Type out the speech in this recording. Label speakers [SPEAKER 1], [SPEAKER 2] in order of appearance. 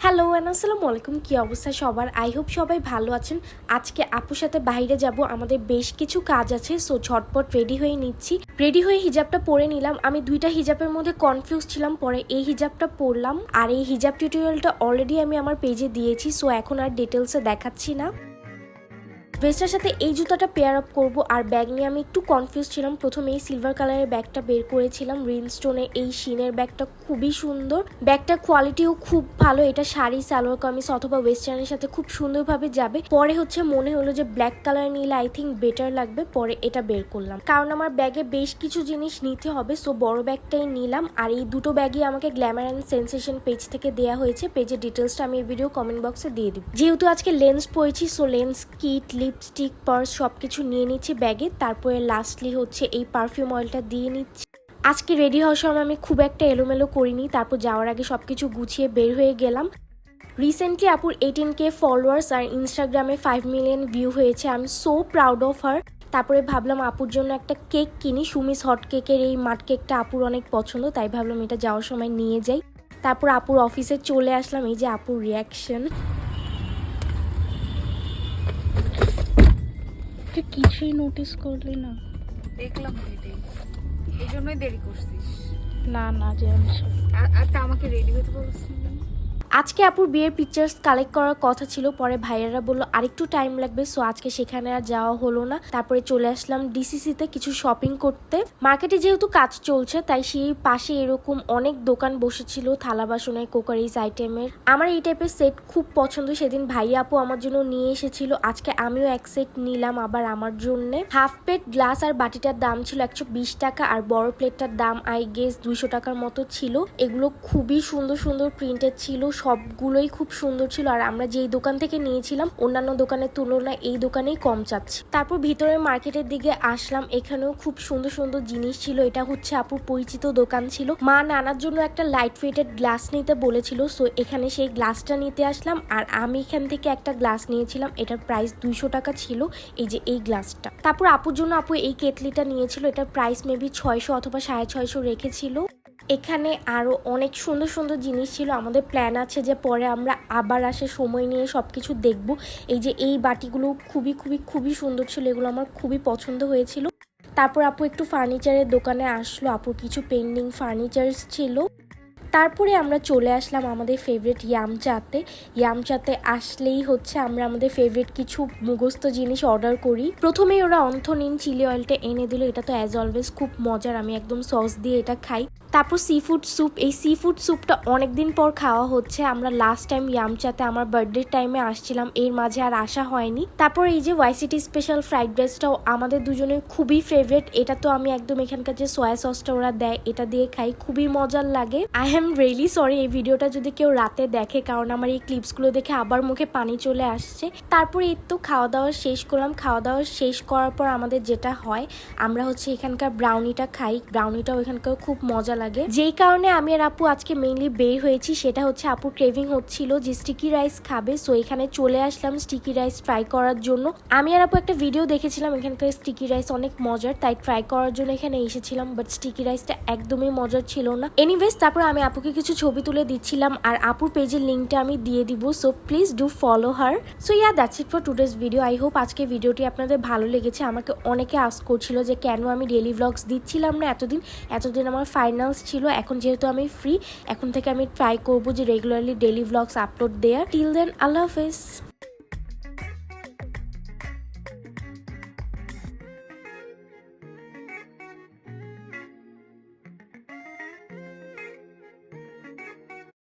[SPEAKER 1] Hello আসসালামু আলাইকুম, কি অবস্থা সবার? আই হোপ সবাই ভালো আছেন। আজকে আপুর সাথে বাইরে যাব, আমাদের বেশ কিছু কাজ আছে, সো ঝটপট রেডি হয়ে নিচ্ছি। রেডি হয়ে হিজাবটা পরে নিলাম। আমি দুইটা হিজাবের মধ্যে কনফিউজ ছিলাম, পরে এই হিজাবটা পরলাম। আর এই হিজাব টিউটোরিয়ালটা অলরেডি আমি আমার পেজে দিয়েছি, সো এখন আর ডিটেলসে দেখাচ্ছি না। ড্রেসটার সাথে এই জুতাটা পেয়ার আপ করবো। আর ব্যাগ নিয়ে আমি একটু কনফিউজ ছিলাম। প্রথমে এই সিলভার কালারের ব্যাগটা বের করেছিলাম, রিনস্টোনের এই শিনের ব্যাগটা খুবই সুন্দর, ব্যাগটার কোয়ালিটিও খুব ভালো। এটা শাড়ি, সালোয়ার কামিজ অথবা ওয়েস্টার্নের সাথে খুব সুন্দরভাবে যাবে। পরে মনে হলো যে ব্ল্যাক কালার নিলে আই থিঙ্ক বেটার লাগবে, পরে এটা বের করলাম। কারণ আমার ব্যাগে বেশ কিছু জিনিস নিতে হবে, সো বড় ব্যাগটাই নিলাম। আর এই দুটো ব্যাগই আমাকে গ্ল্যামার অ্যান্ড সেন্সেশন পেজ থেকে দেওয়া হয়েছে। পেজের ডিটেলসটা আমি এই ভিডিও কমেন্ট বক্সে দিয়ে দিব। যেহেতু আজকে লেন্স পরেছি, so lens, kit, lipstick, purse সবকিছু নিয়ে নিচ্ছি ব্যাগে। তারপরে লাস্টলি এই পারফিউম অয়েলটা দিয়ে নিচ্ছি। আজকে রেডি হওয়ার সময় আমি খুব একটা এলোমেলো করিনি, তারপর যাওয়ার আগে সবকিছু গুছিয়ে বের হয়ে গেলাম। রিসেন্টলি আপুর 18K ফলোয়ার্স আর ইনস্টাগ্রামে 5 মিলিয়ন ভিউ হয়েছে। I am so proud of her. তারপরে ভাবলাম আপুর জন্য একটা কেক কিনি। সুমিস হট কেকের এই মাট কেকটা আপুর অনেক পছন্দ, তাই ভাবলাম এটা যাওয়ার সময় নিয়ে যাই। তারপর আপুর অফিসে চলে আসলাম। এই যে আপুর রিয়াকশন,
[SPEAKER 2] তুই কিছুই নোটিস করলি না?
[SPEAKER 3] দেখলাম এই জন্যই দেরি করছিস।
[SPEAKER 2] না না জানিস।
[SPEAKER 3] আর তা আমাকে রেডি হতে বলছিস।
[SPEAKER 1] আজকে আপুর বিয়ের পিকচার্স কালেক্ট করার কথা ছিল, পরে ভাইয়ারা বললো আরেকটু টাইম লাগবে, সো আজকে সেখানে আর যাওয়া হলো না। তারপরে চলে আসলাম ডিসিসিতে কিছু শপিং করতে। মার্কেটে যেহেতু কাজ চলছে, তাই সেই পাশে এরকম অনেক দোকান বসেছিল থালা বাসনের, কোকারিজ আইটেমের। আমার এই টাইপের সেট খুব পছন্দ। সেদিন ভাইয়া আপু আমার জন্য নিয়ে এসেছিল, আজকে আমিও এক সেট নিলাম আবার আমার জন্য। হাফ প্লেট গ্লাস আর বাটিটার দাম ছিল 120 টাকা, আর বড় প্লেটটার দাম আই গেস 200 টাকার মতো ছিল। এগুলো খুবই সুন্দর সুন্দর প্রিন্টেড ছিল, সবগুলোই খুব সুন্দর ছিল। আর আমরা যেই দোকান থেকে নিয়েছিলাম অন্যান্য দোকানের তুলনায় এই দোকানেই কম চাচ্ছি। তারপর ভিতরের মার্কেটের দিকে আসলাম, এখানেও খুব সুন্দর সুন্দর জিনিস ছিল। এটা আপুর পরিচিত দোকান ছিল। মা নানার জন্য একটা লাইট ওয়েটেড গ্লাস নিতে বলেছিল, সো এখানে সেই গ্লাসটা নিতে আসলাম। আর আমি এখান থেকে একটা গ্লাস নিয়েছিলাম, এটার প্রাইস 200 টাকা ছিল। এই যে এই গ্লাসটা। তারপর আপুর জন্য এই কেটলিটা নিয়েছিল, এটার প্রাইস মেবি 600 অথবা 650 রেখেছিল। এখানে আরো অনেক সুন্দর সুন্দর জিনিস ছিল। আমাদের প্ল্যান আছে যে পরে আমরা আবার আসে সময় নিয়ে সবকিছু দেখব। এই যে এই বাটিগুলো খুবই খুবই খুবই সুন্দর ছিল, এগুলো আমার খুবই পছন্দ হয়েছিল। তারপর আপু একটু ফার্নিচারের দোকানে আসলো, আপুর কিছু পেন্ডিং ফার্নিচার্স ছিল। তারপরে আমরা চলে আসলাম আমাদের ফেভারিট ইয়ামচাতে। ইয়ামচাতে আসলেই আমরা আমাদের ফেভারিট কিছু মুখস্থ জিনিস অর্ডার করি। প্রথমেই ওরা অন্থনিন চিলি অয়েলটা এনে দিল, এটা তো অ্যাজ অলওয়েজ খুব মজার, আমি একদম সস দিয়ে এটা খাই। তারপর সি ফুড স্যুপ, এই সি ফুড স্যুপটা অনেকদিন পর খাওয়া হচ্ছে। আমরা লাস্ট টাইম ইয়ামচাতে আমার বার্থডে টাইমে আসছিলাম, এর মাঝে আর আসা হয়নি। তারপর এই যে ওয়াইসিটি স্পেশাল ফ্রাইড রাইসটাও আমাদের দুজনের খুবই ফেভারিট। এটা তো আমি একদম এখানকার যে সয়া সসটা ওরা দেয় এটা দিয়ে খাই, খুবই মজার লাগে। আই এম রিয়েলি সরি এই ভিডিওটা যদি কেউ রাতে দেখে, কারণ আমার এই ক্লিপসগুলো দেখে আবার মুখে পানি চলে আসছে। তারপরে এই তো খাওয়া দাওয়া শেষ করলাম। খাওয়া দাওয়া শেষ করার পর আমাদের যেটা হয়, আমরা এখানকার ব্রাউনিটা খাই। ব্রাউনিটাও এখানকার খুব মজা লাগে। যেই কারণে আমি আর আপু আজকে মেইনলি বের হয়েছি, সেটা আপুর ক্রেভিং হচ্ছিল যে স্টিকি রাইস খাবে, সো এখানে চলে আসলাম স্টিকি রাইস ট্রাই করার জন্য। আমি আর আপু একটা ভিডিও দেখেছিলাম, এখানকার স্টিকি রাইস অনেক মজার, তাই ট্রাই করার জন্য এখানে এসেছিলাম। বাট স্টিকি রাইসটা একদমই মজার ছিল না। এনিওয়েজ তারপর আমি আপুকে কিছু ছবি তুলে দিচ্ছিলাম, আর আপুর পেজের লিঙ্কটা আমি দিয়ে দিব, so please do follow her. So that's it for today's video. I hope আজকে ভিডিওটি আপনাদের ভালো লেগেছে। আমাকে অনেকে আস্ক করছিল যে কেন আমি ডেইলি ভ্লগস দিচ্ছিলাম না এতদিন আমার ফাইনালস ছিল। এখন যেহেতু আমি ফ্রি, এখন থেকে আমি ট্রাই করবো যে রেগুলারলি ডেইলি ভ্লগস আপলোড দেয়ার। টিল দেন আল্লাহ হাফেজ।